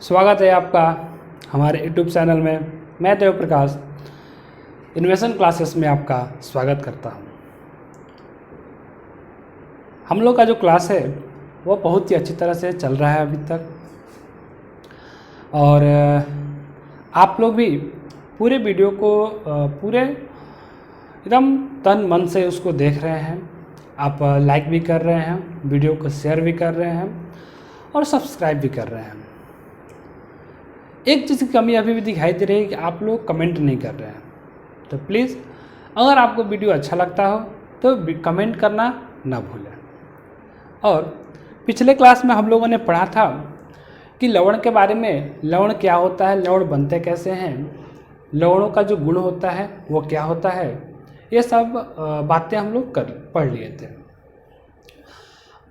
स्वागत है आपका हमारे यूट्यूब चैनल में। मैं देव प्रकाश इन्वेशन क्लासेस में आपका स्वागत करता हूं। हम लोग का जो क्लास है वो बहुत ही अच्छी तरह से चल रहा है अभी तक, और आप लोग भी पूरे वीडियो को पूरे एकदम तन मन से उसको देख रहे हैं। आप लाइक भी कर रहे हैं, वीडियो को शेयर भी कर रहे हैं और सब्सक्राइब भी कर रहे हैं। एक चीज़ की कमी अभी भी दिखाई दे रही है कि आप लोग कमेंट नहीं कर रहे हैं। तो प्लीज़ अगर आपको वीडियो अच्छा लगता हो तो कमेंट करना ना भूलें। और पिछले क्लास में हम लोगों ने पढ़ा था कि लवण के बारे में, लवण क्या होता है, लवण बनते कैसे हैं, लवणों का जो गुण होता है वो क्या होता है, ये सब बातें हम लोग पढ़ लिए थे।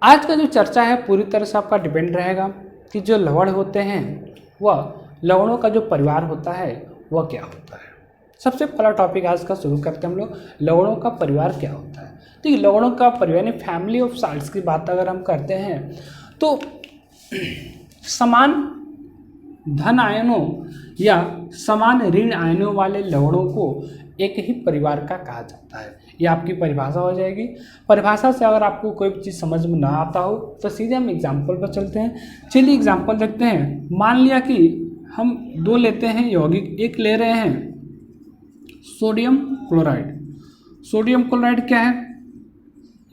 आज का जो चर्चा है पूरी तरह से आपका डिपेंड रहेगा कि जो लवण होते हैं वह लवणों का जो परिवार होता है वह क्या होता है। सबसे पहला टॉपिक आज का शुरू करते हैं हम लोग, लवणों का परिवार क्या होता है। तो ये लवणों का परिवार यानी फैमिली ऑफ साल्ट्स की बात अगर हम करते हैं तो समान धन आयनों या समान ऋण आयनों वाले लवणों को एक ही परिवार का कहा जाता है। ये आपकी परिभाषा हो जाएगी। परिभाषा से अगर आपको कोई भी चीज़ समझ में ना आता हो तो सीधे हम एग्जाम्पल पर चलते हैं। चलिए एग्जाम्पल देखते हैं। मान लिया कि हम दो लेते हैं यौगिक, एक ले रहे हैं सोडियम क्लोराइड। सोडियम क्लोराइड क्या है,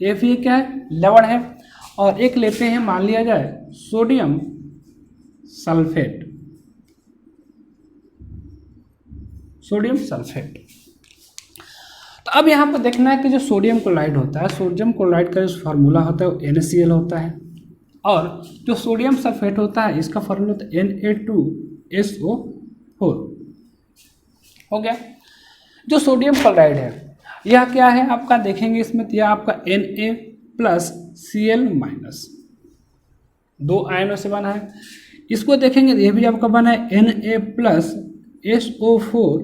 ये भी क्या है, लवण है। और एक लेते हैं, मान लिया जाए सोडियम सल्फेट। Sodium sulphate. तो अब यहाँ पर देखना है कि जो सोडियम क्लोराइड होता है, सोडियम क्लोराइड का जो फार्मूला होता है वो NaCl होता है, और जो सोडियम सल्फेट होता है इसका फार्मूला होता है Na2SO4। हो गया। जो सोडियम क्लोराइड है यह क्या है आपका, देखेंगे इसमें यह आपका Na+Cl-, दो आयनों से बना है। इसको देखेंगे ये भी आपका बना है Na+SO4-।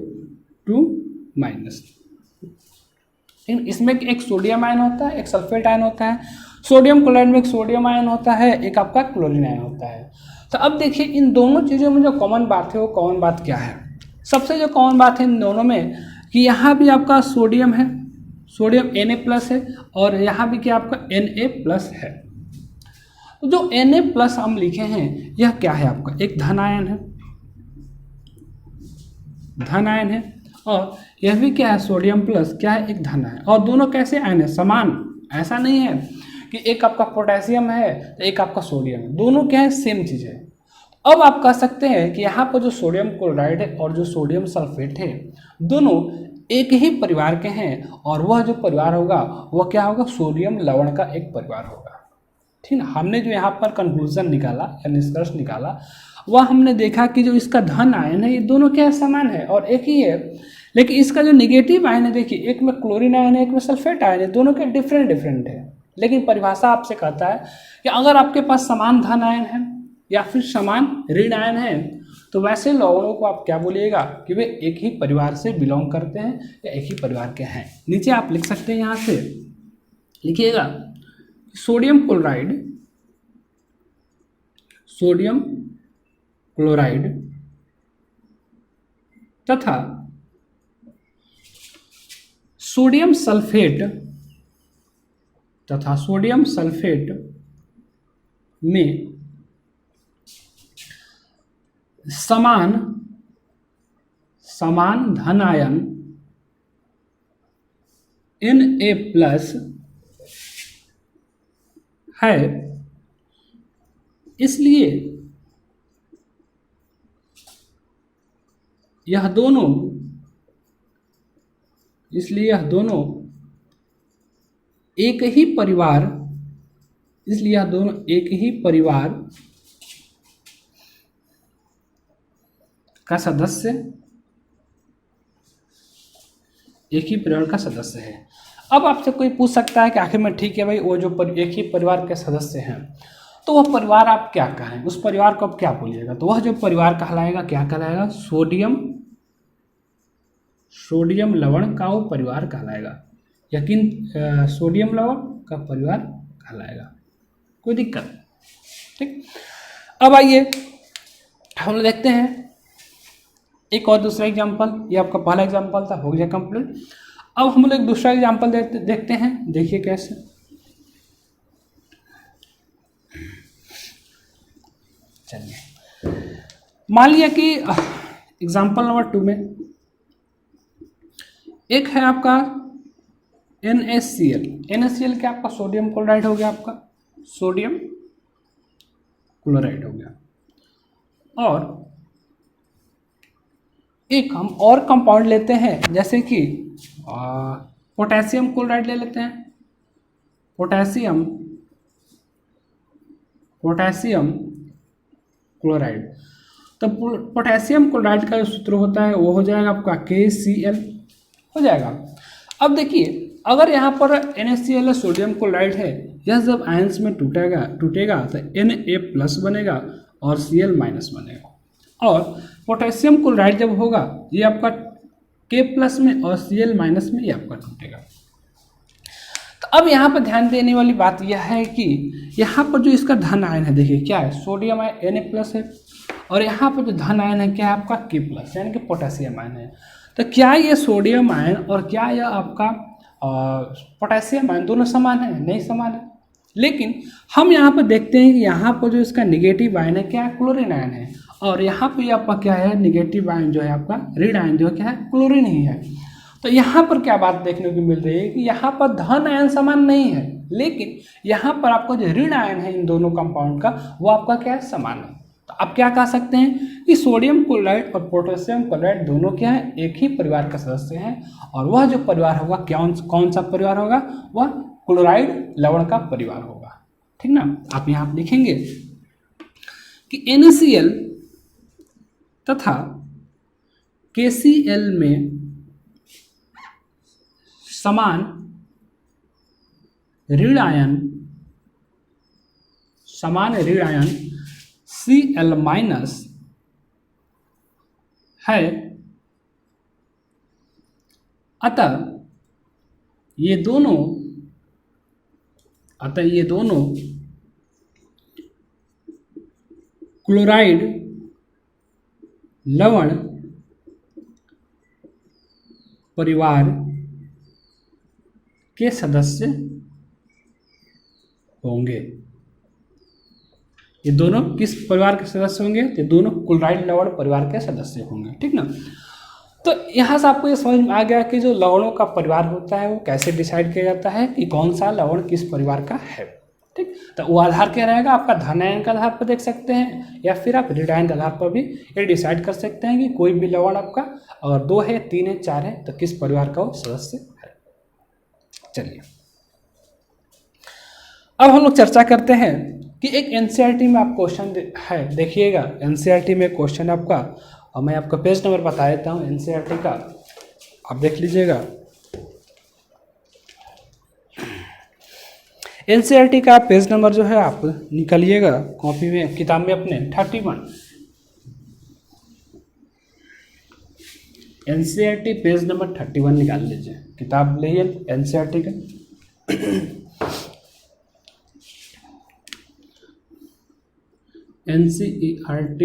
लेकिन इसमें एक सोडियम आयन होता है, एक सल्फेट आयन होता है। सोडियम क्लोराइड में एक सोडियम आयन होता है, एक आपका क्लोरीन आयन होता है। तो अब देखिए इन दोनों चीज़ों में जो कॉमन बात है वो कॉमन बात क्या है। सबसे जो कॉमन बात है इन दोनों में कि यहाँ भी आपका सोडियम है, सोडियम Na+ है, और यहाँ भी क्या आपका Na+ है। तो जो Na+ हम लिखे हैं यह क्या है आपका, एक धन आयन है, धन आयन है। और यह भी क्या है, सोडियम प्लस क्या है, एक धन है। और दोनों कैसे आयन है, समान। ऐसा नहीं है कि एक आपका पोटेशियम है तो एक आपका सोडियम है, दोनों क्या है, सेम चीज़ है। अब आप कह सकते हैं कि यहाँ पर जो सोडियम क्लोराइड है और जो सोडियम सल्फेट है दोनों एक ही परिवार के हैं, और वह जो परिवार होगा वह क्या होगा, सोडियम लवण का एक परिवार होगा। ठीक ना। हमने जो यहाँ पर कंक्लूजन निकाला या निष्कर्ष निकाला वह हमने देखा कि जो इसका धन आयन है ये दोनों क्या है, समान है और एक ही है। लेकिन इसका जो निगेटिव आयन है, देखिए एक में क्लोरीन आयन है, एक में सल्फेट आयन है, दोनों के डिफरेंट है। लेकिन परिभाषा आपसे कहता है कि अगर आपके पास समान धन आयन है या फिर समान ऋण आयन है तो वैसे लवणों को आप क्या बोलिएगा कि वे एक ही परिवार से बिलोंग करते हैं या एक ही परिवार के हैं। नीचे आप लिख सकते हैं, यहाँ से लिखिएगा सोडियम क्लोराइड, सोडियम क्लोराइड तथा सोडियम सल्फेट में समान धन आयन Na+ है, इसलिए यह दोनों एक ही परिवार, इसलिए यह दोनों एक ही परिवार का सदस्य, एक ही परिवार का सदस्य है। अब आपसे कोई पूछ सकता है कि आखिर में ठीक है भाई, वो जो एक ही परिवार के सदस्य हैं तो वह परिवार आप क्या कहें, उस परिवार को आप क्या बोलिएगा। तो वह जो परिवार कहलाएगा क्या कहलाएगा, सोडियम लवण का वो परिवार कहलाएगा। यकीन सोडियम लवण का परिवार कहलाएगा, कोई दिक्कत। ठीक। अब आइए हम लोग देखते हैं एक और दूसरा एग्जाम्पल। ये आपका पहला एग्जाम्पल था, हो गया कंप्लीट। अब हम लोग एक दूसरा एग्जाम्पल देखते हैं, देखिए कैसे। चलिए, मान लिया कि एग्जाम्पल नंबर 2 में एक है आपका NaCl। NaCl क्या आपका सोडियम क्लोराइड हो गया, आपका सोडियम क्लोराइड हो गया। और एक हम और कंपाउंड लेते हैं, जैसे कि पोटेशियम क्लोराइड ले लेते हैं। Potassium chloride. तो पोटेशियम क्लोराइड का जो सूत्र होता है वो हो जाएगा आपका KCl हो जाएगा। अब देखिए, अगर यहाँ पर NaCl सोडियम क्लोराइड है, यह जब आयंस में टूटेगा तो Na+ बनेगा और Cl- बनेगा। और पोटेशियम क्लोराइड जब होगा ये आपका K+ में और Cl- में ये आपका टूटेगा। तो अब यहाँ पर ध्यान देने वाली बात यह है कि यहाँ पर जो इसका धन आयन है, देखिए क्या है, सोडियम आयन Na+ है, और यहाँ पर जो धन आयन है क्या है आपका K+, यानी कि पोटेशियम आयन है। तो क्या ये सोडियम आयन और क्या यह आपका पोटेशियम आयन दोनों समान है? नहीं समान है। लेकिन हम यहाँ पर देखते हैं कि यहाँ पर जो इसका निगेटिव आयन है क्या है, क्लोरीन आयन है, और यहाँ पर आपका क्या है, निगेटिव आयन जो है आपका ऋण आयन जो क्या है, क्लोरीन ही है। तो यहाँ पर क्या बात देखने को मिल रही है कि यहाँ पर धन आयन समान नहीं है, लेकिन यहाँ पर आपका जो ऋण आयन है इन दोनों कंपाउंड का वो आपका क्या है, समान है। तो आप क्या कह सकते हैं कि सोडियम क्लोराइड और पोटेशियम क्लोराइड दोनों क्या है, एक ही परिवार का सदस्य हैं, और वह जो परिवार होगा कौन सा परिवार होगा, वह क्लोराइड लवण का परिवार होगा। ठीक ना। आप यहाँ पर लिखेंगे कि NaCl तथा KCl में समान ऋण आयन Cl- है, अतः ये दोनों क्लोराइड लवण परिवार के सदस्य होंगे। ये दोनों किस परिवार के सदस्य होंगे? ये दोनों क्लोराइड लवण परिवार के सदस्य होंगे। ठीक ना। तो यहाँ से आपको ये समझ में आ गया कि जो लवणों का परिवार होता है वो कैसे डिसाइड किया जाता है कि कौन सा लवण किस परिवार का है। ठीक, तो वो आधार क्या रहेगा आपका, धन आयन के आधार पर देख सकते हैं, या फिर आप ऋण आयन के आधार पर भी ये डिसाइड कर सकते हैं कि कोई भी लवण आपका अगर 2 है, 3 है, 4 है तो किस परिवार का वो सदस्य है। चलिए, अब हम लोग चर्चा करते हैं कि एक NCERT में आप क्वेश्चन है, देखिएगा NCERT में क्वेश्चन आपका, और मैं आपका पेज नंबर बता देता हूँ NCERT का, आप देख लीजिएगा। NCERT का पेज नंबर जो है आप निकालिएगा कॉपी में, किताब में अपने 31। NCERT पेज नंबर 31 निकाल लीजिए, किताब लीजिए NCERT का। NCERT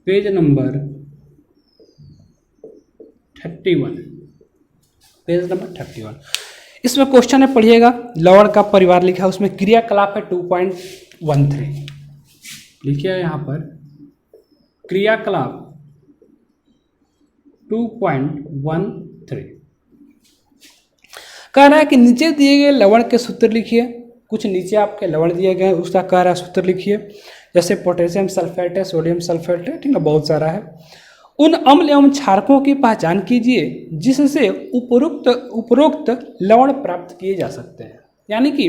page number 31, page number 31। इसमें क्वेश्चन है, पढ़िएगा। लवण का परिवार लिखा है, उसमें क्रियाकलाप है 2.13, लिखिए यहाँ पर क्रियाकलाप 2.13। कह रहा है कि नीचे दिए गए लवण के सूत्र लिखिए। कुछ नीचे आपके लवण दिए गए हैं, उसका कह रहा है सूत्र लिखिए। जैसे पोटेशियम सल्फेट है, सोडियम सल्फेट है, ठीक है, बहुत सारा है। उन अम्ल एवं क्षारकों की पहचान कीजिए जिससे उपरोक्त लवण प्राप्त किए जा सकते हैं। यानी कि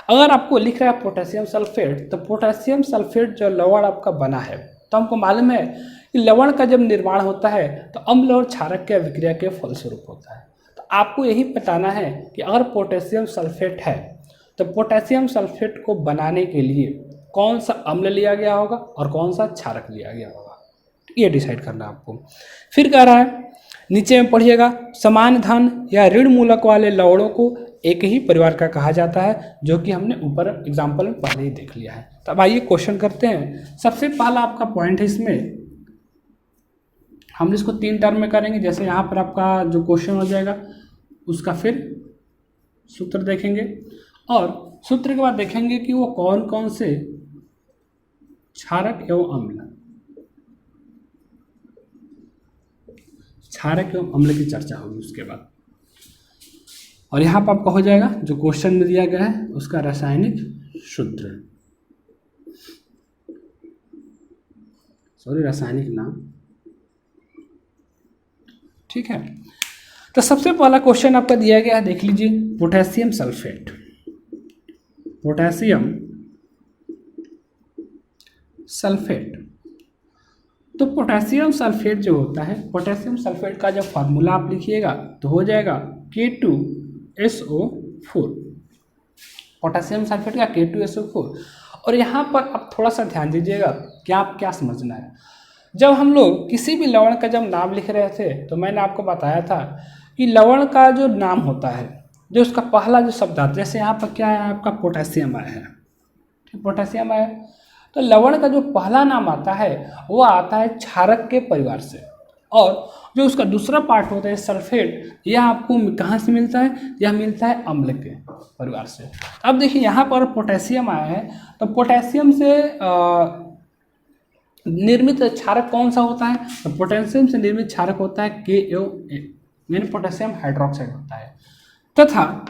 अगर आपको लिख रहा है पोटेशियम सल्फेट, तो पोटेशियम सल्फेट जो लवण आपका बना है, तो हमको मालूम है कि लवण का जब निर्माण होता है तो अम्ल और क्षारक के अभिक्रिया के फलस्वरूप होता है। तो आपको यही बताना है कि अगर पोटेशियम सल्फेट है तो पोटेशियम सल्फेट को बनाने के लिए कौन सा अम्ल लिया गया होगा और कौन सा क्षारक लिया गया होगा, ये डिसाइड करना आपको। फिर कह रहा है नीचे में पढ़िएगा, समान धन या ऋण मूलक वाले लवणों को एक ही परिवार का कहा जाता है, जो कि हमने ऊपर एग्जाम्पल में पहले ही देख लिया है। तब आइए क्वेश्चन करते हैं। सबसे पहला आपका पॉइंट है, इसमें हम इसको 3 टर्म में करेंगे। जैसे यहाँ पर आपका जो क्वेश्चन हो जाएगा उसका फिर सूत्र देखेंगे, और सूत्र के बाद देखेंगे कि वो कौन कौन से क्षारक एवं अम्ल, क्षारक एवं अम्ल की चर्चा होगी उसके बाद। और यहाँ पर आपका हो जाएगा जो क्वेश्चन में दिया गया है उसका रासायनिक सूत्र, रासायनिक नाम। ठीक है, तो सबसे पहला क्वेश्चन आपका दिया गया है, देख लीजिए, पोटेशियम सल्फेट। Potassium sulphate. तो पोटेशियम सल्फेट जो होता है, पोटेशियम सल्फेट का जब फार्मूला आप लिखिएगा तो हो जाएगा K2SO4। पोटेशियम सल्फेट का K2SO4। और यहाँ पर आप थोड़ा सा ध्यान दीजिएगा कि आप क्या समझना है। जब हम लोग किसी भी लवण का जब नाम लिख रहे थे तो मैंने आपको बताया था कि लवण का जो नाम होता है, जो उसका पहला जो शब्द आता है, जैसे यहाँ पर क्या है आपका पोटेशियम आया है, पोटेशियम आया, तो लवण का जो पहला नाम आता है वो आता है क्षारक के परिवार से, और जो उसका दूसरा पार्ट होता है सल्फेट, यह आपको कहाँ से मिलता है? यह मिलता है अम्ल के परिवार से। अब देखिए यहाँ पर पोटेशियम आया है, तो पोटेशियम से निर्मित क्षारक कौन सा होता है? तो पोटेशियम से निर्मित क्षारक होता है KOA, यानी पोटेशियम हाइड्रोक्साइड होता है। तथा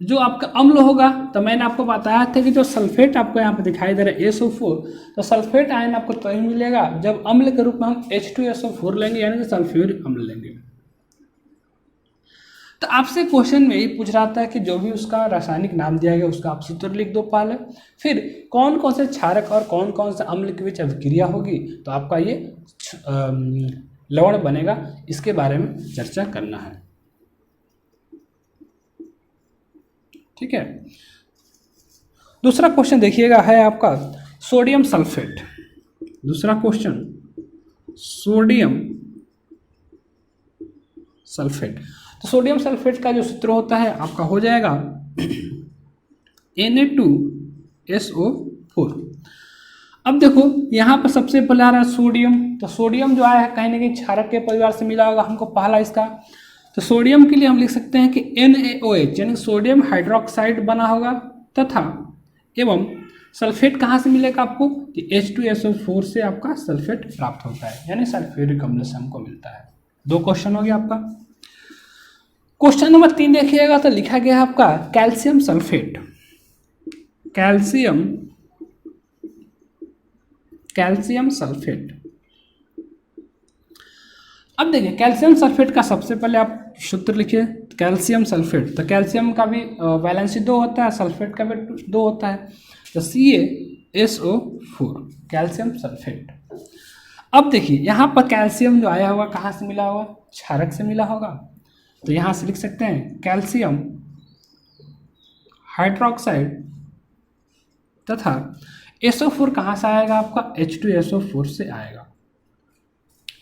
जो आपका अम्ल होगा, तो मैंने आपको बताया था कि जो सल्फेट आपको यहाँ पर दिखाई दे रहा है SO4, तो सल्फेट आयन आपको तभी मिलेगा जब अम्ल के रूप में हम H2SO4 लेंगे, यानी कि सल्फ्यूरिक अम्ल लेंगे। तो आपसे क्वेश्चन में ये पूछ रहा था कि जो भी उसका रासायनिक नाम दिया गया उसका आप सूत्र लिख दो पहले, फिर कौन कौन से क्षारक और कौन कौन से अम्ल के बीच अभिक्रिया होगी तो आपका ये लवण बनेगा, इसके बारे में चर्चा करना है। ठीक है, दूसरा क्वेश्चन देखिएगा है आपका सोडियम सल्फेट। दूसरा क्वेश्चन सोडियम सल्फेट। तो सोडियम सल्फेट का जो सूत्र होता है आपका हो जाएगा Na2SO4। अब देखो यहाँ पर सबसे पहले आ रहा है सोडियम, तो सोडियम जो आया है कहीं ना कहीं क्षारक के परिवार से मिला होगा हमको पहला इसका। तो सोडियम के लिए हम लिख सकते हैं कि NaOH यानी सोडियम हाइड्रोक्साइड बना होगा, तथा एवं सल्फेट कहाँ से मिलेगा आपको? कि H2SO4 से आपका सल्फेट प्राप्त होता है, यानी सल्फ्यूरिक अम्ल से हमको मिलता है। 2 क्वेश्चन हो गया आपका। क्वेश्चन नंबर 3 देखिएगा, तो लिखा गया है आपका कैल्शियम सल्फेट। Calcium sulphate. अब देखिए कैल्शियम सल्फेट का सबसे पहले आप सूत्र लिखिए, कैल्शियम सल्फेट। तो कैल्शियम का भी वैलेंसी 2 होता है, सल्फेट का भी 2 होता है, तो CaSO4 कैल्शियम सल्फेट। अब देखिए यहाँ पर कैल्शियम जो आया होगा कहाँ से मिला होगा? क्षारक से मिला होगा, तो यहाँ से लिख सकते हैं कैल्शियम हाइड्रोक्साइड, तथा SO4 कहाँ से आएगा आपका? H2SO4 से आएगा।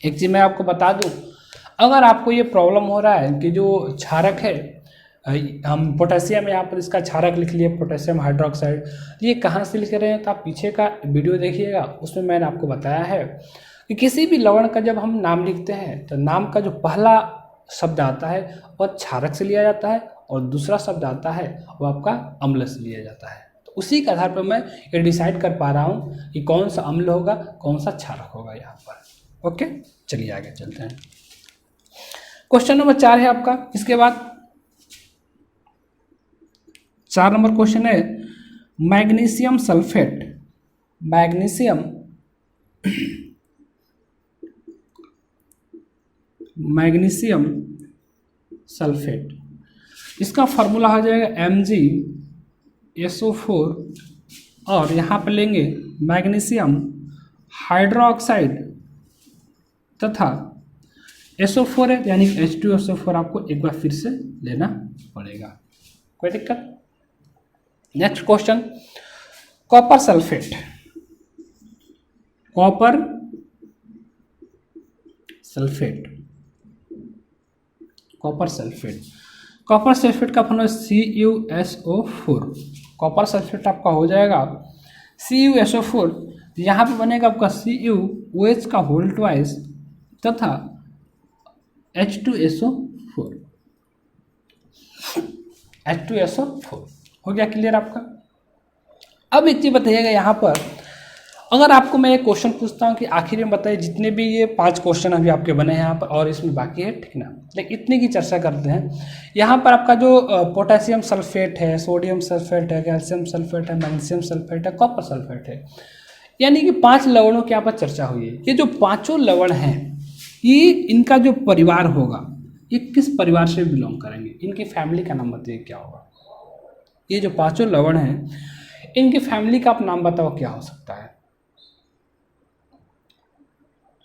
एक चीज़ मैं आपको बता दूं, अगर आपको ये प्रॉब्लम हो रहा है कि जो क्षारक है, हम पोटेशियम यहाँ पर इसका क्षारक लिख लिए पोटेशियम हाइड्रोक्साइड, ये कहाँ से लिख रहे हैं? तो आप पीछे का वीडियो देखिएगा, उसमें मैंने आपको बताया है कि किसी भी लवण का जब हम नाम लिखते हैं तो नाम का जो पहला शब्द आता है वह क्षारक से लिया जाता है, और दूसरा शब्द आता है वो आपका अम्ल से लिया जाता है। तो उसी के आधार पर मैं ये डिसाइड कर पा रहा हूँ कि कौन सा अम्ल होगा, कौन सा क्षारक होगा यहाँ पर। ओके, चलिए आगे चलते हैं। क्वेश्चन नंबर 4 है आपका। इसके बाद 4 नंबर क्वेश्चन है मैग्नीशियम सल्फेट। मैग्नीशियम सल्फेट, इसका फॉर्मूला हो जाएगा MgSO4, और यहाँ पर लेंगे मैग्नीशियम हाइड्रोक्साइड तथा SO4 है, यानी H2SO4 आपको एक बार फिर से लेना पड़ेगा, कोई दिक्कत? Next question copper sulphate. Copper copper sulphate का फॉर्मूला CuSO4, कॉपर सल्फेट आपका हो जाएगा CuSO4, यहाँ पे बनेगा आपका CuOH का होल ट्वाइस तथा H2SO4, H2SO4 हो गया क्लियर आपका। अब एक चीज़ बताइएगा यहाँ पर, अगर आपको मैं एक क्वेश्चन पूछता हूँ कि आखिर में बताइए, जितने भी ये 5 क्वेश्चन अभी आपके बने हैं यहाँ पर और इसमें बाकी है, ठीक ना, लेकिन इतने की चर्चा करते हैं। यहाँ पर आपका जो पोटेशियम सल्फेट है, सोडियम सल्फेट है, कैल्शियम सल्फेट है, मैग्नीशियम सल्फेट है, कॉपर सल्फेट है, यानी कि 5 लवणों की यहाँ पर चर्चा हुई है। ये जो पाँचों लवण हैं, ये इनका जो परिवार होगा, ये किस परिवार से बिलोंग करेंगे, इनकी फैमिली का नाम बताइए क्या होगा। ये जो पाँचों लवण हैं, इनकी फैमिली का आप नाम बताओ क्या हो सकता है,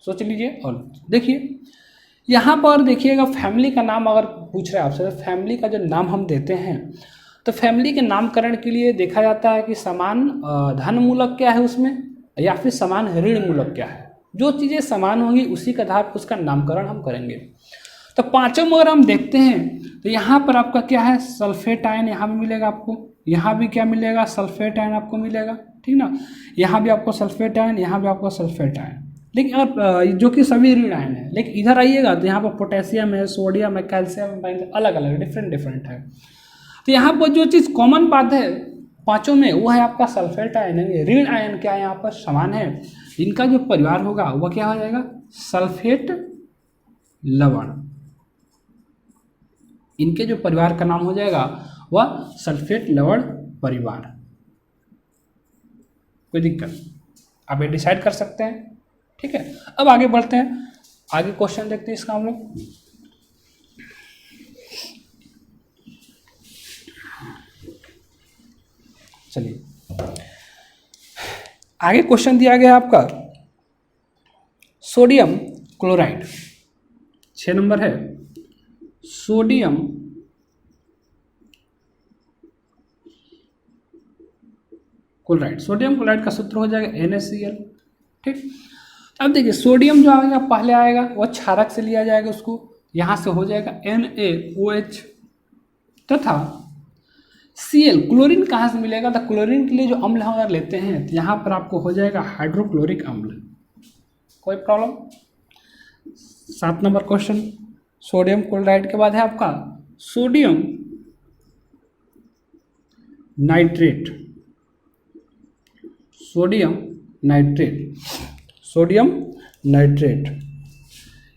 सोच लीजिए। और देखिए यहाँ पर देखिएगा, फैमिली का नाम अगर पूछ रहे हैं आपसे, तो फैमिली का जो नाम हम देते हैं, तो फैमिली के नामकरण के लिए देखा जाता है कि समान धन मूलक क्या है उसमें, या फिर समान ऋण मूलक क्या है। जो चीज़ें समान होंगी उसी के आधार पर उसका नामकरण हम करेंगे। तो पाँचों में अगर हम देखते हैं तो यहाँ पर आपका क्या है, सल्फेट आयन यहाँ भी मिलेगा आपको, यहाँ भी क्या मिलेगा, सल्फेट आयन आपको मिलेगा, ठीक ना, यहाँ भी आपको सल्फेट आयन, यहाँ भी आपको सल्फेट आयन, लेकिन अगर जो कि सभी ऋण आयन है। लेकिन इधर आइएगा तो यहाँ पर पोटेशियम है, सोडियम है, कैल्शियम है, अलग अलग डिफरेंट है। तो यहाँ पर जो चीज़ कॉमन बात है पांचों में, वो है आपका सल्फेट आयन है। ऋण आयन क्या है यहाँ पर, समान है, इनका जो परिवार होगा वह क्या हो जाएगा, सल्फेट लवण। इनके जो परिवार का नाम हो जाएगा वह सल्फेट लवण परिवार। कोई दिक्कत, आप ये डिसाइड कर सकते हैं, ठीक है। अब आगे बढ़ते हैं, आगे क्वेश्चन देखते हैं इसका हम लोग। चलिए आगे क्वेश्चन दिया गया आपका सोडियम क्लोराइड, 6 नंबर है, सोडियम क्लोराइड। सोडियम क्लोराइड का सूत्र हो जाएगा NaCl, ठीक। अब देखिए सोडियम जो आएगा पहले आएगा वह क्षारक से लिया जाएगा, उसको यहाँ से हो जाएगा NaOH तथा Cl। क्लोरीन कहाँ से मिलेगा, तो क्लोरीन के लिए जो अम्ल हम अगर लेते हैं तो यहाँ पर आपको हो जाएगा हाइड्रोक्लोरिक अम्ल। कोई problem. 7 number question, sodium chloride के बाद है आपका sodium nitrate, sodium nitrate, sodium nitrate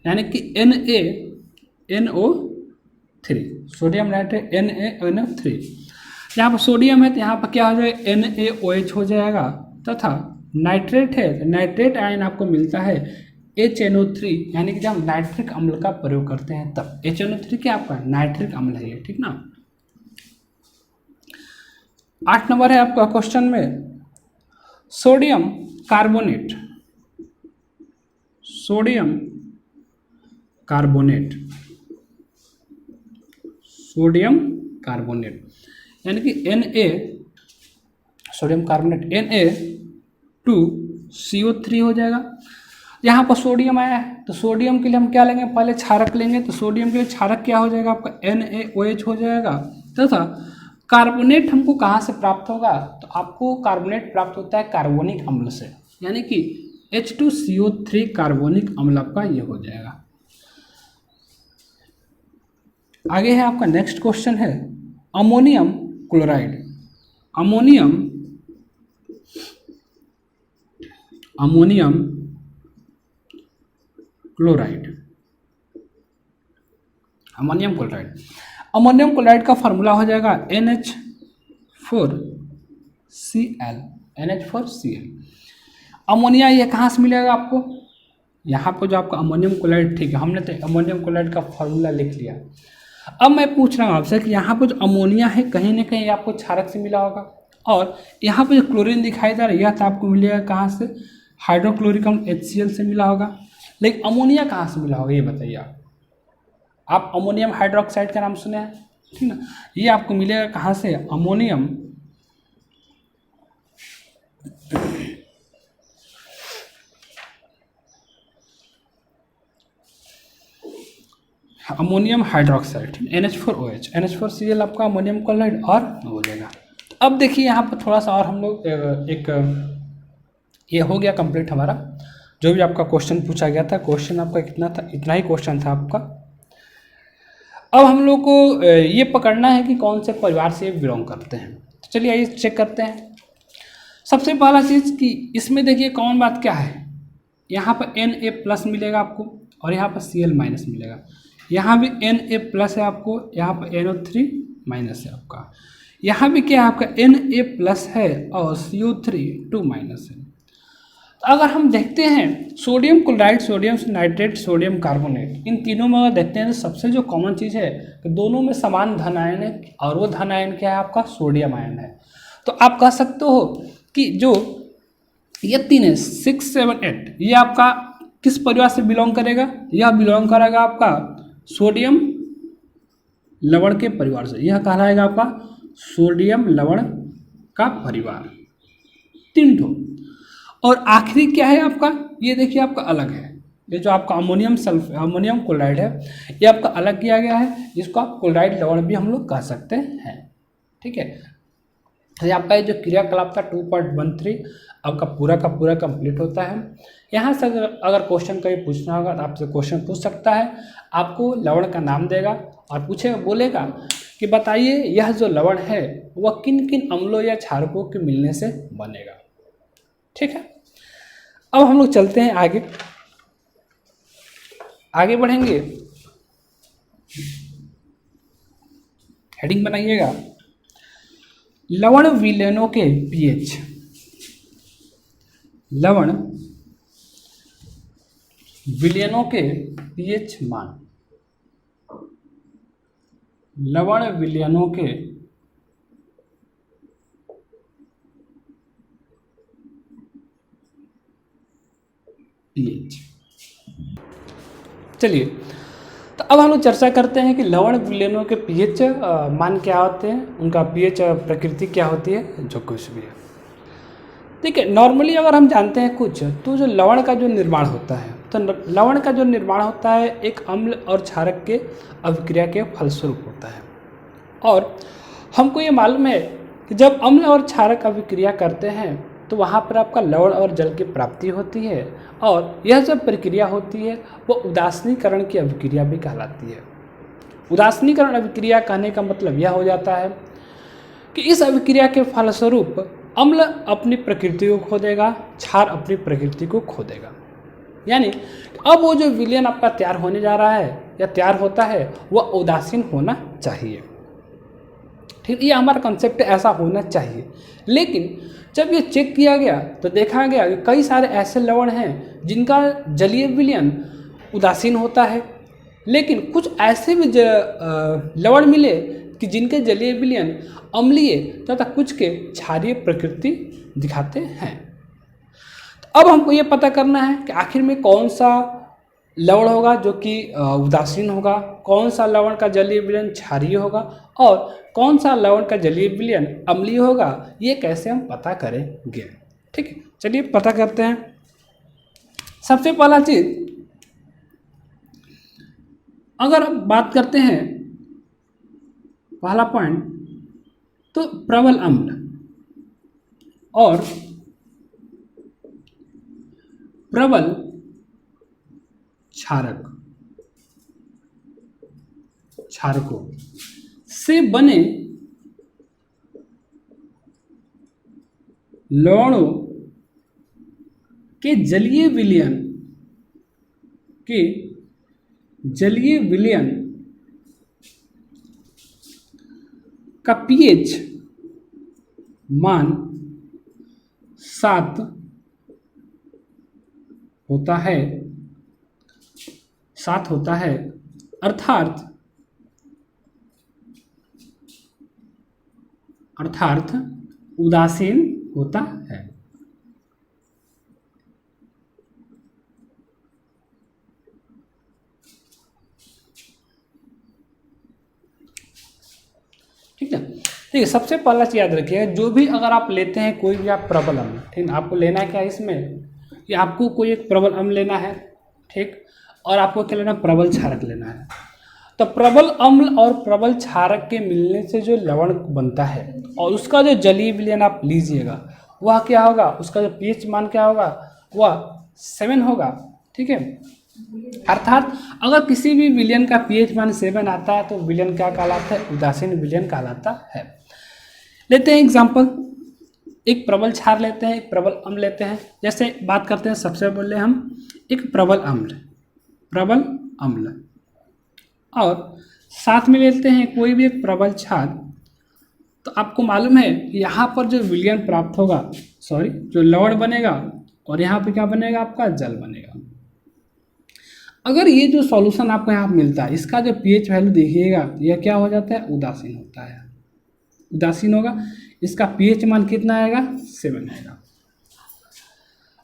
यानी कि NaNO3, सोडियम नाइट्रेट NaNO3। यहाँ पर सोडियम है तो यहाँ पर क्या हो जाएगा, NaOH हो जाएगा तथा नाइट्रेट है तो नाइट्रेट आयन आपको मिलता है HNO3, यानी कि जब हम नाइट्रिक अम्ल का प्रयोग करते हैं तब। HNO3 क्या आपका नाइट्रिक अम्ल है ये, ठीक ना। 8 नंबर है आपका क्वेश्चन में sodium carbonate, sodium carbonate, sodium carbonate यानी कि सोडियम कार्बोनेट Na2CO3 हो जाएगा। यहाँ पर सोडियम आया है तो सोडियम के लिए हम क्या लेंगे, पहले क्षारक लेंगे, तो सोडियम के लिए क्षारक क्या हो जाएगा आपका NaOH हो जाएगा तथा कार्बोनेट हमको कहाँ से प्राप्त होगा, तो आपको कार्बोनेट प्राप्त होता है कार्बोनिक अम्ल से, यानी कि H2CO3 कार्बोनिक अम्ल आपका ये हो जाएगा। आगे है आपका नेक्स्ट क्वेश्चन है ammonium chloride, ammonium chloride, ammonium chloride. Ammonium chloride का फार्मूला हो जाएगा NH4Cl। अमोनिया ये कहाँ से मिलेगा आपको, यहाँ पर जो आपका अमोनियम क्लोराइड, ठीक है, हमने तो अमोनियम क्लोराइड का फार्मूला लिख लिया। अब मैं पूछ रहा हूँ आपसे कि यहाँ पर जो अमोनिया है कहीं ना कहीं आपको क्षारक से मिला होगा, और यहाँ पर जो क्लोरीन दिखाई दे रहा है यह तो आपको मिलेगा कहाँ से, हाइड्रोक्लोरिक अम्ल HCl से मिला होगा। लेकिन अमोनिया कहाँ से मिला होगा ये बताइए आप अमोनियम हाइड्रोक्साइड का नाम सुने हैं, ठीक ना, ये आपको मिलेगा कहाँ से, ammonium ammonium hydroxide, NH4OH, NH4Cl आपका अमोनियम क्लोराइड और हो जाएगा। अब देखिए यहाँ पर थोड़ा सा और हम लोग एक ये हो गया कंप्लीट हमारा जो भी आपका क्वेश्चन पूछा गया था। क्वेश्चन आपका कितना था, इतना ही क्वेश्चन था आपका। अब हम लोग को ये पकड़ना है कि कौन से परिवार से बिलोंग करते हैं। तो चलिए आइए चेक करते हैं। सबसे पहला चीज़ कि इसमें देखिए कॉमन बात क्या है, यहाँ पर Na+ मिलेगा आपको और यहाँ पर Cl- मिलेगा। यहाँ भी Na+ है आपको, यहाँ पर NO3- है आपका, यहाँ भी क्या है आपका Na+ है और CO3 2- है। तो अगर हम देखते हैं sodium chloride, sodium nitrate, sodium carbonate, इन तीनों में अगर देखते हैं तो सबसे जो कॉमन चीज़ है कि दोनों में समान धन आयन है और वो धन आयन क्या है आपका सोडियम आयन है। तो आप कह सकते हो कि जो ये तीन है 6, 7, 8 ये आपका किस परिवार से बिलोंग करेगा, यह बिलोंग करेगा आपका सोडियम लवण के परिवार से। यह कहलाएगा आपका सोडियम लवण का परिवार, 3 ठो। और आखिरी क्या है आपका, ये देखिए आपका अलग है, ये जो आपका अमोनियम क्लोराइड है ये आपका अलग किया गया है, जिसको आप क्लोराइड लवण भी हम लोग कह सकते हैं। ठीक है, ये आपका ये जो क्रियाकलाप था 2.13 आपका पूरा का पूरा कंप्लीट होता है। यहाँ से अगर क्वेश्चन कभी पूछना होगा तो आपसे क्वेश्चन पूछ सकता है, आपको लवण का नाम देगा और पूछेगा, बोलेगा कि बताइए यह जो लवण है वह किन किन अम्लों या क्षारकों के मिलने से बनेगा। ठीक है, अब हम लोग चलते हैं आगे बढ़ेंगे। हेडिंग बनाइएगा, लवण विलयनों के पीएच। लवण विलयनों के पीएच मान, लवण विलयनों के पीएच। चलिए, तो अब हम लोग चर्चा करते हैं कि लवण विलयनों के पीएच मान क्या होते हैं, उनका पीएच प्रकृति क्या होती है, जो कुछ भी है। देखिए, नॉर्मली अगर हम जानते हैं कुछ, तो जो लवण का जो निर्माण होता है, तो लवण का जो निर्माण होता है एक अम्ल और क्षारक के अभिक्रिया के फलस्वरूप होता है। और हमको ये मालूम है कि जब अम्ल और क्षारक अभिक्रिया करते हैं तो वहाँ पर आपका लवण और जल की प्राप्ति होती है, और यह जब प्रक्रिया होती है वो उदासीनीकरण की अभिक्रिया भी कहलाती है। उदासीनीकरण अभिक्रिया कहने का मतलब यह हो जाता है कि इस अभिक्रिया के फलस्वरूप अम्ल अपनी प्रकृति को खो देगा, क्षार अपनी प्रकृति को खो देगा। यानी अब वो जो विलयन आपका तैयार होने जा रहा है या तैयार होता है वह उदासीन होना चाहिए। ठीक, ये हमारा कंसेप्ट ऐसा होना चाहिए। लेकिन जब ये चेक किया गया तो देखा गया कि कई सारे ऐसे लवण हैं जिनका जलीय विलयन उदासीन होता है, लेकिन कुछ ऐसे भी लवण मिले कि जिनके जलीय विलयन अम्लीय तथा कुछ के क्षारीय प्रकृति दिखाते हैं। तो अब हमको ये पता करना है कि आखिर में कौन सा लवण होगा जो कि उदासीन होगा, कौन सा लवण का जलीय विलयन क्षारीय होगा और कौन सा लवण का जलीय विलयन अम्लीय होगा, ये कैसे हम पता करेंगे। ठीक है, चलिए पता करते हैं। सबसे पहला चीज, अगर हम बात करते हैं पहला पॉइंट, तो प्रबल अम्ल और प्रबल क्षारकों से बने लवणों के जलीय विलयन का पीएच मान 7 होता है, 7 होता है, अर्थात उदासीन होता है। ठीक है, देखिए सबसे पहला चीज याद रखिएगा, जो भी अगर आप लेते हैं कोई भी आप प्रबल अम्ल, ठीक, आपको लेना क्या है इसमें कि आपको कोई एक प्रबल अम्ल लेना है, ठीक, और आपको क्या लेना, प्रबल क्षारक लेना है। तो प्रबल अम्ल और प्रबल क्षारक के मिलने से जो लवण बनता है और उसका जो जलीय विलयन आप लीजिएगा वह क्या होगा, उसका जो पीएच मान क्या होगा, वह 7 होगा। ठीक है, अर्थात अगर किसी भी विलयन का पीएच मान 7 आता है तो विलयन क्या कहलाता है, उदासीन विलयन कहलाता है। लेते हैं एग्जाम्पल, एक प्रबल क्षार लेते हैं, एक प्रबल अम्ल लेते हैं। जैसे बात करते हैं, सबसे पहले हम एक प्रबल अम्ल और साथ में लेते हैं कोई भी एक प्रबल क्षार। तो आपको मालूम है यहाँ पर जो विलयन प्राप्त होगा, जो लवण बनेगा और यहाँ पे क्या बनेगा, आपका जल बनेगा। अगर ये जो सॉल्यूशन आपको यहाँ मिलता है इसका जो पीएच वैल्यू देखिएगा यह क्या हो जाता है, उदासीन होता है, उदासीन होगा। इसका पीएच मान कितना आएगा, 7 आएगा।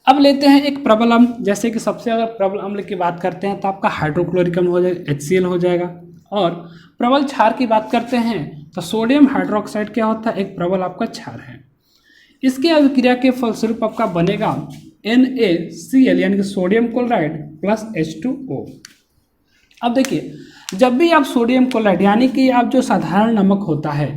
अब लेते हैं एक प्रबल अम्ल। जैसे कि सबसे अगर प्रबल अम्ल की बात करते हैं तो आपका हाइड्रोक्लोरिक अम्ल हो जाएगा, HCl हो जाएगा। और प्रबल क्षार की बात करते हैं तो सोडियम हाइड्रोक्साइड क्या होता है, एक प्रबल आपका क्षार है। इसके अभिक्रिया के फलस्वरूप आपका बनेगा NaCl यानी कि सोडियम क्लोराइड प्लस H2O। अब देखिए, जब भी आप सोडियम क्लोराइड यानी कि आप जो साधारण नमक होता है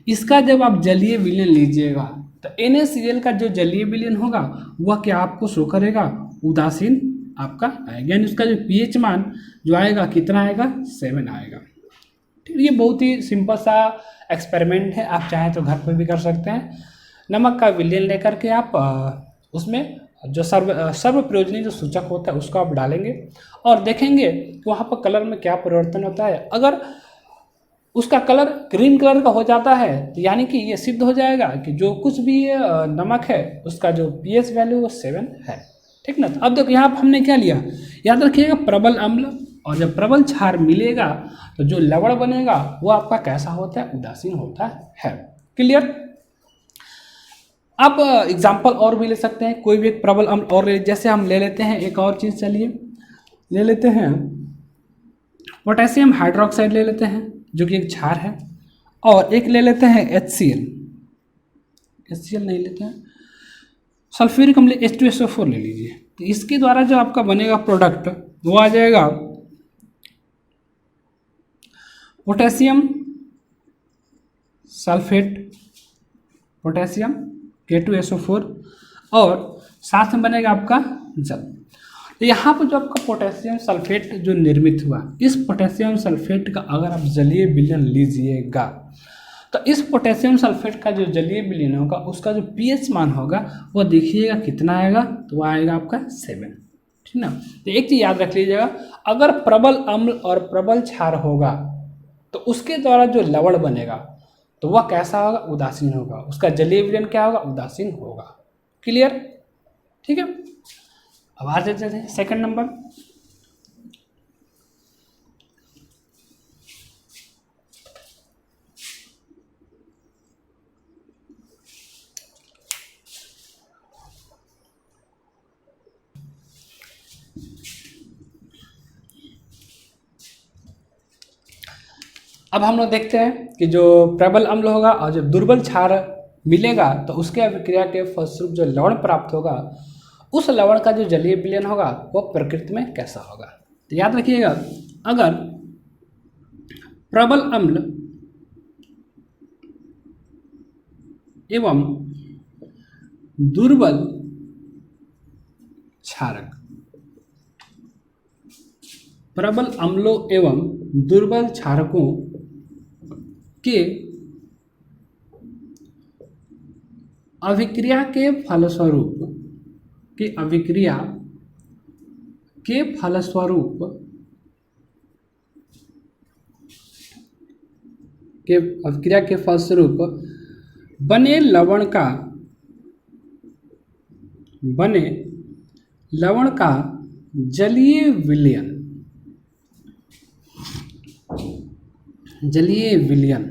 इसका जब आप जलीय विलयन लीजिएगा तो NaCl का जो जलीय विलयन होगा वह क्या आपको शो करेगा, उदासीन आपका आएगा, यानी उसका जो पीएच मान जो आएगा कितना आएगा, 7 आएगा। ठीक, ये बहुत ही सिंपल सा एक्सपेरिमेंट है, आप चाहें तो घर पर भी कर सकते हैं। नमक का विलयन लेकर के आप उसमें जो सर्व प्रयोजनीय जो सूचक होता है उसको आप डालेंगे और देखेंगे कि वहाँ पर कलर में क्या परिवर्तन होता है। अगर उसका कलर ग्रीन कलर का हो जाता है तो यानी कि ये सिद्ध हो जाएगा कि जो कुछ भी नमक है उसका जो पीएच वैल्यू वो 7 है। ठीक ना। अब देखो यहाँ पर हमने क्या लिया, याद रखिएगा प्रबल अम्ल, और जब प्रबल क्षार मिलेगा तो जो लवण बनेगा वो आपका कैसा होता है, उदासीन होता है। क्लियर। आप एग्जाम्पल और भी ले सकते हैं, कोई भी एक प्रबल अम्ल और जैसे हम ले लेते हैं एक और चीज़, चलिए ले लेते हैं पोटेशियम हाइड्रोक्साइड ले लेते हैं जो कि एक क्षार है, और एक ले लेते हैं HCl नहीं लेते हैं, सल्फ्यूरिक अम्ल H2SO4 ले लीजिए। तो इसके द्वारा जो आपका बनेगा प्रोडक्ट वो आ जाएगा पोटेशियम सल्फेट, पोटेशियम K2SO4, और साथ में बनेगा आपका जल। तो यहाँ पर जो आपका पोटेशियम सल्फेट जो निर्मित हुआ, इस पोटेशियम सल्फेट का अगर आप जलीय विलयन लीजिएगा तो इस पोटेशियम सल्फेट का जो जलीय विलयन होगा उसका जो पीएच मान होगा वो देखिएगा कितना आएगा, तो वो आएगा आपका 7। ठीक ना। तो एक चीज़ याद रख लीजिएगा, अगर प्रबल अम्ल और प्रबल क्षार होगा तो उसके द्वारा जो लवण बनेगा तो वह कैसा होगा, उदासीन होगा, उसका जलीय विलयन क्या होगा, उदासीन होगा। क्लियर। ठीक है। अब आ जाते हैं सेकंड नंबर। अब हम लोग देखते हैं कि जो प्रबल अम्ल होगा और जब दुर्बल क्षार मिलेगा तो उसके अभिक्रिया के फलस्वरूप जो लवण प्राप्त होगा उस लवण का जो जलीय विलयन होगा वो प्रकृति में कैसा होगा। तो याद रखिएगा, अगर प्रबल अम्ल एवं दुर्बल क्षारक, प्रबल अम्लों एवं दुर्बल क्षारकों के अभिक्रिया के फलस्वरूप बने लवण का जलीय विलयन।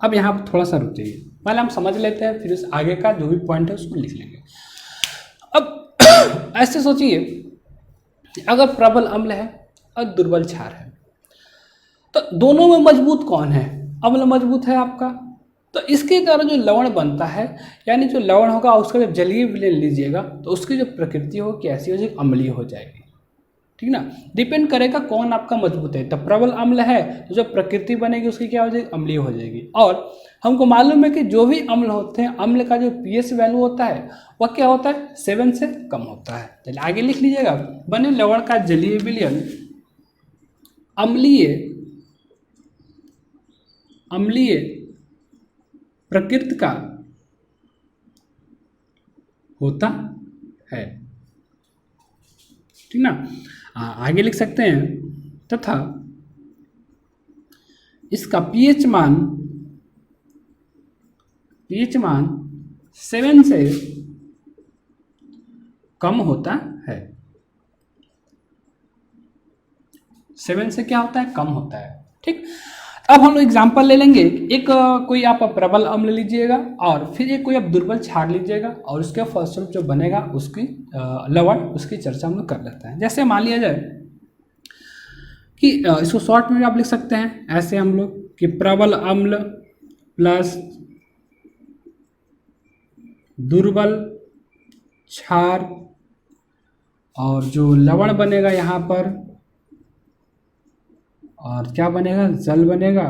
अब यहाँ पर थोड़ा सा रुक जाइए, पहले हम समझ लेते हैं, फिर उस आगे का जो भी पॉइंट है उसको लिख लेंगे। अब ऐसे सोचिए, अगर प्रबल अम्ल है और दुर्बल क्षार है तो दोनों में मजबूत कौन है, अम्ल मजबूत है आपका। तो इसके द्वारा जो लवण बनता है, यानी जो लवण होगा उसका जब जलीय विलयन लीजिएगा तो उसकी जो प्रकृति हो कैसी हो जाएगी, अम्लीय हो जाएगी। ठीक ना। डिपेंड करेगा कौन आपका मजबूत है। तो प्रबल अम्ल है तो जो प्रकृति बनेगी उसकी क्या हो जाएगी, अम्लीय हो जाएगी। और हमको मालूम है कि जो भी अम्ल होते हैं, अम्ल का जो पीएच वैल्यू होता है वह क्या होता है, 7 से कम होता है। चलिए आगे लिख लीजिएगा, बने लवण का जलीय विलयन अम्लीय अम्लीय प्रकृति का होता है, ठीक ना। आगे लिख सकते हैं, तथा इसका पीएच मान 7 से कम होता है। 7 से क्या होता है, कम होता है, ठीक। अब हम लोग एग्जाम्पल ले लेंगे। एक कोई आप प्रबल अम्ल लीजिएगा और फिर एक कोई आप दुर्बल क्षार लीजिएगा और उसके फलस्वरूप जो बनेगा उसकी लवण, उसकी चर्चा हम लोग कर लेते हैं। जैसे मान लिया जाए कि इसको शॉर्ट में आप लिख सकते हैं ऐसे हम लोग कि प्रबल अम्ल प्लस दुर्बल क्षार, और जो लवण बनेगा यहाँ पर, और क्या बनेगा, जल बनेगा।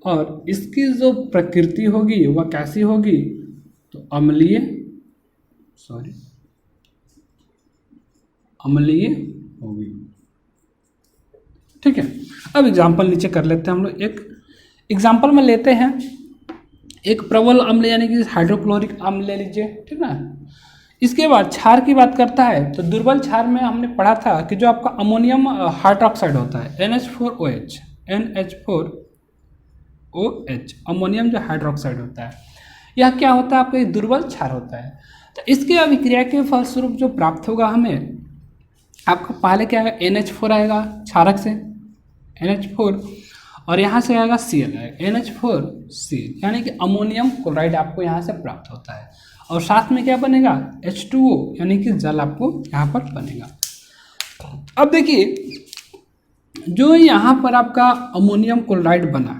और इसकी जो प्रकृति होगी वह कैसी होगी, तो अम्लीय होगी, ठीक है। अब एग्जाम्पल नीचे कर लेते हैं हम लोग। एक एग्जाम्पल में लेते हैं, एक प्रबल अम्ल यानी कि हाइड्रोक्लोरिक अम्ल ले लीजिए, ठीक ना। इसके बाद क्षार की बात करता है तो दुर्बल क्षार में हमने पढ़ा था कि जो आपका अमोनियम हाइड्रोक्साइड होता है NH4OH, अमोनियम जो हाइड्रोक्साइड होता है, यह क्या होता है, आपका दुर्बल क्षार होता है। तो इसके अभिक्रिया के फलस्वरूप जो प्राप्त होगा हमें, आपका पहले क्या आएगा, NH4 आएगा क्षारक से, NH4, और यहाँ से आएगा Cl आएगा, NH4Cl, यानी कि अमोनियम क्लोराइड आपको यहाँ से प्राप्त होता है। और साथ में क्या बनेगा, H2O, यानी कि जल आपको यहाँ पर बनेगा। अब देखिए, जो यहाँ पर आपका अमोनियम क्लोराइड बना,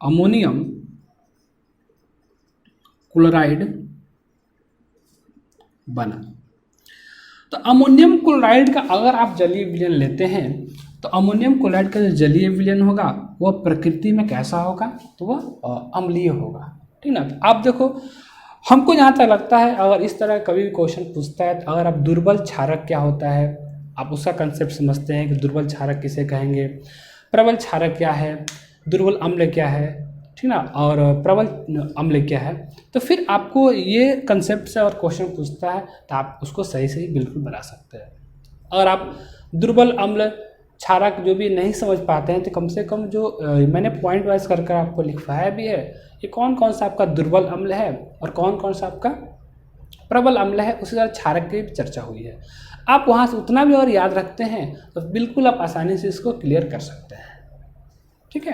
अमोनियम क्लोराइड बना, तो अमोनियम क्लोराइड का अगर आप जलीय विलयन लेते हैं तो अमोनियम क्लोराइड का जो जलीय विलयन होगा वह प्रकृति में कैसा होगा, तो वह अम्लीय होगा, ठीक ना। तो आप देखो, हमको जहाँ तक लगता है अगर इस तरह कभी भी क्वेश्चन पूछता है तो अगर आप दुर्बल क्षारक क्या होता है आप उसका कंसेप्ट समझते हैं कि दुर्बल क्षारक किसे कहेंगे, प्रबल क्षारक क्या है, दुर्बल अम्ल क्या है, ठीक ना, और प्रबल अम्ल क्या है, तो फिर आपको ये कंसेप्ट से और क्वेश्चन पूछता है तो आप उसको सही सही बिल्कुल बना सकते हैं। अगर आप दुर्बल अम्ल क्षारक जो भी नहीं समझ पाते हैं तो कम से कम जो मैंने पॉइंट वाइज कर आपको लिखवाया भी है, ये कौन कौन सा आपका दुर्बल अम्ल है और कौन कौन सा आपका प्रबल अम्ल है, उसी तरह क्षारक की भी चर्चा हुई है। आप वहाँ से उतना भी और याद रखते हैं तो बिल्कुल आप आसानी से इसको क्लियर कर सकते हैं, ठीक है।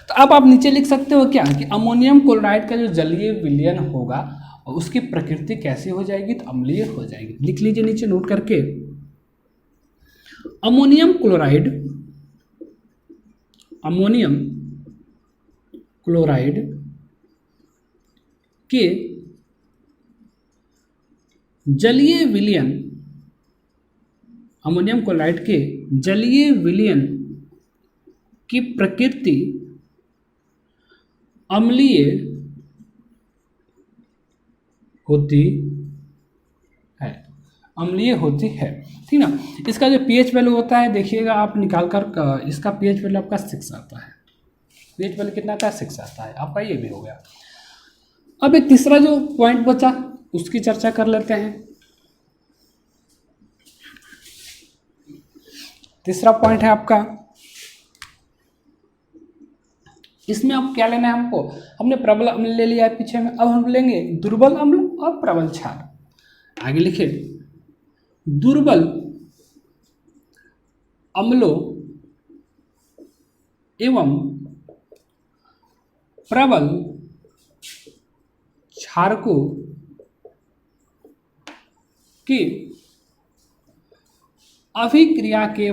तो अब आप नीचे लिख सकते हो क्या कि अमोनियम क्लोराइड का जो जलीय विलयन होगा और उसकी प्रकृति कैसी हो जाएगी, तो अम्लीय हो जाएगी। लिख लीजिए नीचे नोट करके, अमोनियम क्लोराइड के जलीय विलयन, अमोनियम क्लोराइड के जलीय विलयन की प्रकृति अम्लीय होती है, अम्लीय होती है, ठीक ना। इसका जो पीएच वैल्यू होता है देखिएगा आप निकाल कर, इसका पीएच वैल्यू आपका 6 आता है। पीएच वैल्यू कितना आता है, 6 आता है आपका, ये भी हो गया। अब एक तीसरा जो पॉइंट बचा उसकी चर्चा कर लेते हैं। तीसरा पॉइंट है आपका, इसमें अब क्या लेना है हमको, हमने प्रबल अम्ल ले लिया है पीछे में, अब हम लेंगे दुर्बल अम्ल और प्रबल क्षार। आगे लिखे, दुर्बल अम्लों एवं प्रबल क्षारकों की अभिक्रिया के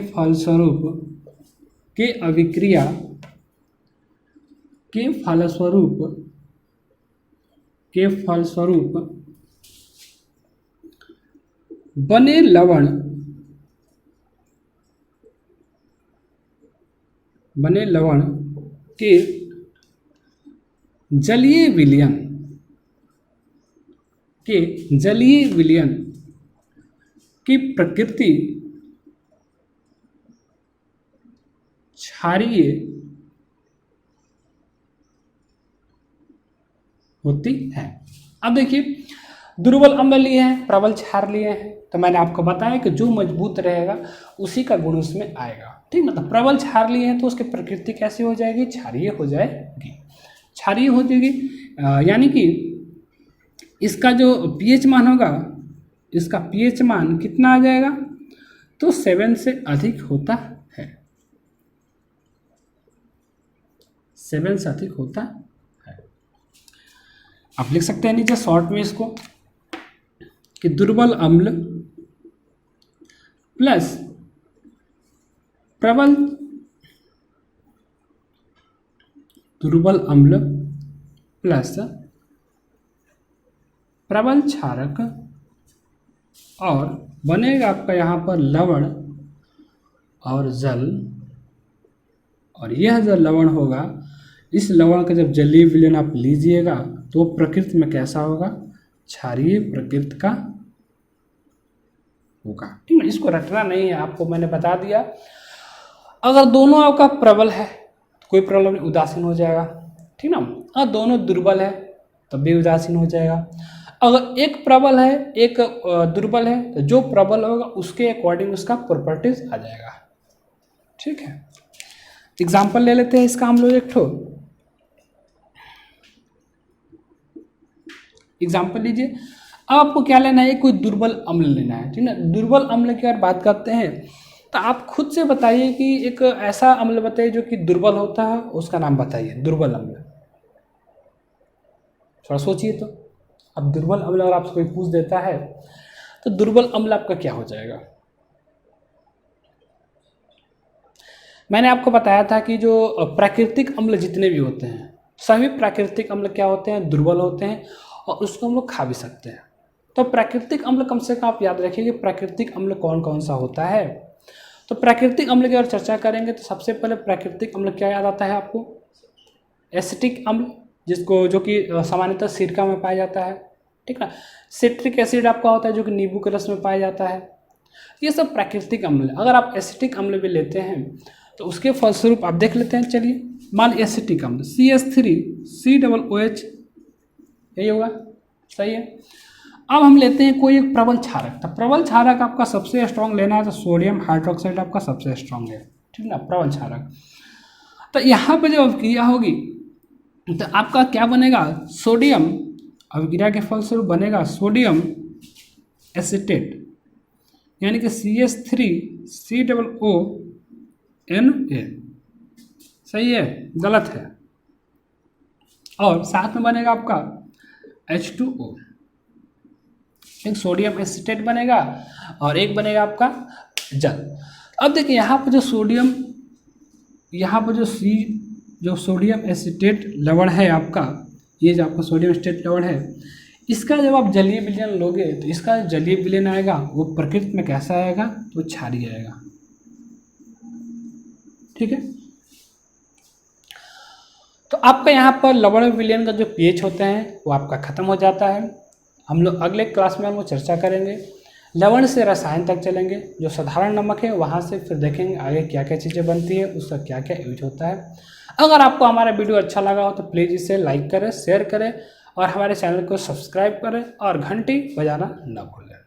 फलस्वरूप बने लवण बने लवण के जलीय विलयन की प्रकृति क्षारीय होती है। अब देखिए, दुर्बल अम्ल लिए हैं, प्रबल क्षार लिए हैं, तो मैंने आपको बताया कि जो मजबूत रहेगा उसी का गुण उसमें आएगा, ठीक ना। तो प्रबल क्षार लिए हैं तो उसकी प्रकृति कैसी हो जाएगी, क्षारीय हो जाएगी। क्षारीय हो जाएगी यानी कि इसका जो पीएच मान होगा, इसका पीएच मान कितना आ जाएगा, तो 7 से अधिक होता है, 7 से अधिक होता है। आप लिख सकते हैं नीचे शॉर्ट में इसको कि दुर्बल अम्ल प्लस प्रबल प्लस प्रबल क्षारक और बनेगा आपका यहाँ पर लवण और जल, और यह जो लवण होगा, इस लवण का जब जलीय विलयन आप लीजिएगा तो प्रकृति में कैसा होगा, क्षारीय प्रकृति का होगा, ठीक है। इसको रटना नहीं है, आपको मैंने बता दिया। अगर दोनों आपका प्रबल है तो कोई प्रॉब्लम नहीं, उदासीन हो जाएगा, ठीक ना। और दोनों दुर्बल है तब भी उदासीन हो जाएगा। अगर एक प्रबल है एक दुर्बल है तो जो प्रबल होगा उसके अकॉर्डिंग उसका प्रॉपर्टीज आ जाएगा, ठीक है। एग्जाम्पल ले लेते हैं इसका हम लोग एक ठो एग्जाम्पल लीजिए। अब आपको क्या लेना है, कोई दुर्बल अम्ल लेना है, ठीक ना। दुर्बल अम्ल की अगर बात करते हैं तो आप खुद से बताइए कि एक ऐसा अम्ल बताइए जो कि दुर्बल होता है, उसका नाम बताइए, दुर्बल अम्ल। थोड़ा सोचिए तो। अब दुर्बल अम्ल अगर आपसे कोई पूछ देता है तो दुर्बल अम्ल आपका क्या हो जाएगा। मैंने आपको बताया था कि जो प्राकृतिक अम्ल जितने भी होते हैं, सभी प्राकृतिक अम्ल क्या होते हैं, दुर्बल होते हैं, और उसको हम लोग खा भी सकते हैं। तो प्राकृतिक अम्ल कम से कम आप याद रखिए कि प्राकृतिक अम्ल कौन कौन सा होता है। तो प्राकृतिक अम्ल की अगर चर्चा करेंगे तो सबसे पहले प्राकृतिक अम्ल क्या याद आता है आपको, एसिटिक अम्ल, जिसको जो कि सामान्यतः सिरका में पाया जाता है, ठीक ना। सिट्रिक एसिड आपका होता है जो कि नींबू के रस में पाया जाता है। ये सब प्राकृतिक अम्ल। अगर आप एसिटिक अम्ल भी लेते हैं तो उसके फलस्वरूप आप देख लेते हैं, चलिए मान एसिटिक अम्ल CH3COOH, यही होगा, सही है। अब हम लेते हैं कोई एक प्रबल क्षारक। तो प्रबल क्षारक आपका सबसे स्ट्रॉन्ग लेना है तो सोडियम हाइड्रोक्साइड आपका सबसे स्ट्रॉन्ग है, ठीक ना, प्रबल क्षारक। तो यहाँ पे जब अभिक्रिया होगी तो आपका क्या बनेगा, सोडियम, अभिक्रिया के फलस्वरूप बनेगा सोडियम एसीटेट, यानी कि CH3COONA, सही है, गलत है। और साथ में बनेगा आपका H2O, एक सोडियम एसीटेट बनेगा और एक बनेगा आपका जल। अब देखिए यहाँ पर जो सोडियम, यहाँ पर जो सोडियम एसीटेट लवण है आपका, ये जो आपका सोडियम एसीटेट लवण है, इसका जब आप जलीय विलयन लोगे तो इसका जलीय विलयन आएगा वो प्रकृति में कैसा आएगा, तो क्षारीय आएगा, ठीक है। तो आपका यहाँ पर लवण विलयन का जो पीएच होते हैं वो आपका खत्म हो जाता है। हम लोग अगले क्लास में हम लोग चर्चा करेंगे, लवण से रसायन तक चलेंगे, जो साधारण नमक है वहाँ से फिर देखेंगे आगे क्या क्या चीज़ें बनती है, उसका क्या क्या यूज होता है। अगर आपको हमारा वीडियो अच्छा लगा हो तो प्लीज़ इसे लाइक करें, शेयर करें और हमारे चैनल को सब्सक्राइब करें और घंटी बजाना न भूलें।